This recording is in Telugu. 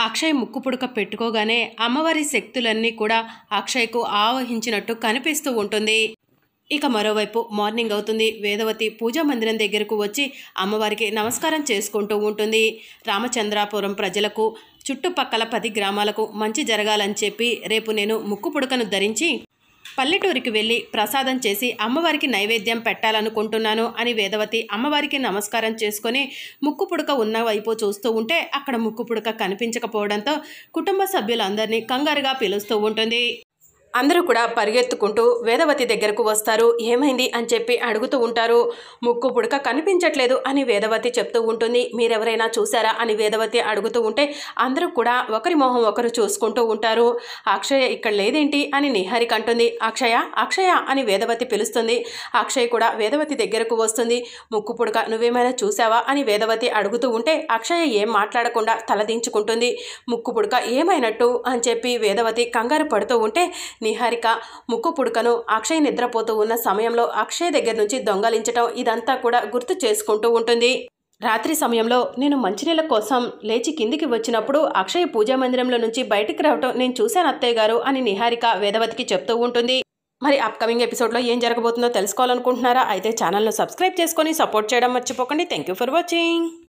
అక్షయ్ ముక్కు పుడక పెట్టుకోగానే అమ్మవారి శక్తులన్నీ కూడా అక్షయ్కు ఆవహించినట్టు కనిపిస్తూ ఉంటుంది. ఇక మరోవైపు మార్నింగ్ అవుతుంది. వేదవతి పూజా మందిరం దగ్గరకు వచ్చి అమ్మవారికి నమస్కారం చేసుకుంటూ ఉంటుంది. రామచంద్రాపురం ప్రజలకు, చుట్టుపక్కల 10 గ్రామాలకు మంచి జరగాలని చెప్పి రేపు నేను ముక్కు పుడకను ధరించి పల్లెటూరికి వెళ్ళి ప్రసాదం చేసి అమ్మవారికి నైవేద్యం పెట్టాలనుకుంటున్నాను అని వేదవతి అమ్మవారికి నమస్కారం చేసుకొని ముక్కు పుడక ఉన్న వైపు చూస్తూ ఉంటే అక్కడ ముక్కు పుడక కనిపించకపోవడంతో కుటుంబ సభ్యులందరినీ కంగారుగా పిలుస్తూ ఉంటుంది. అందరూ కూడా పరిగెత్తుకుంటూ వేదవతి దగ్గరకు వస్తారు. ఏమైంది అని చెప్పి అడుగుతూ ఉంటారు. ముక్కు పుడక కనిపించట్లేదు అని వేదవతి చెప్తూ ఉంటుంది. మీరెవరైనా చూసారా అని వేదవతి అడుగుతూ ఉంటే అందరూ కూడా ఒకరి మొహం ఒకరు చూసుకుంటూ ఉంటారు. అక్షయ ఇక్కడ లేదేంటి అని నిహారిక అంటుంది. అక్షయ అక్షయ అని వేదవతి పిలుస్తుంది. అక్షయ్ కూడా వేదవతి దగ్గరకు వస్తుంది. ముక్కు పుడక నువ్వేమైనా చూసావా అని వేదవతి అడుగుతూ ఉంటే అక్షయ ఏం మాట్లాడకుండా తలదించుకుంటుంది. ముక్కు పుడక ఏమైనట్టు అని చెప్పి వేదవతి కంగారు పడుతూ ఉంటే నిహారిక ముక్కు పుడకను అక్షయ్ నిద్రపోతూ ఉన్న సమయంలో అక్షయ్ దగ్గర నుంచి దొంగలించటం ఇదంతా కూడా గుర్తు చేసుకుంటూ ఉంటుంది. రాత్రి సమయంలో నేను మంచినీళ్ళ కోసం లేచి కిందికి వచ్చినప్పుడు అక్షయ్ పూజా మందిరంలో నుంచి బయటికి రావటం నేను చూశాను అత్తయ్య గారు అని నిహారిక వేదవతికి చెప్తూ ఉంటుంది. మరి అప్కమింగ్ ఎపిసోడ్లో ఏం జరగబోతుందో తెలుసుకోవాలనుకుంటున్నారా? అయితే ఛానల్ను సబ్స్క్రైబ్ చేసుకొని సపోర్ట్ చేయడం మర్చిపోకండి. Thank you for watching.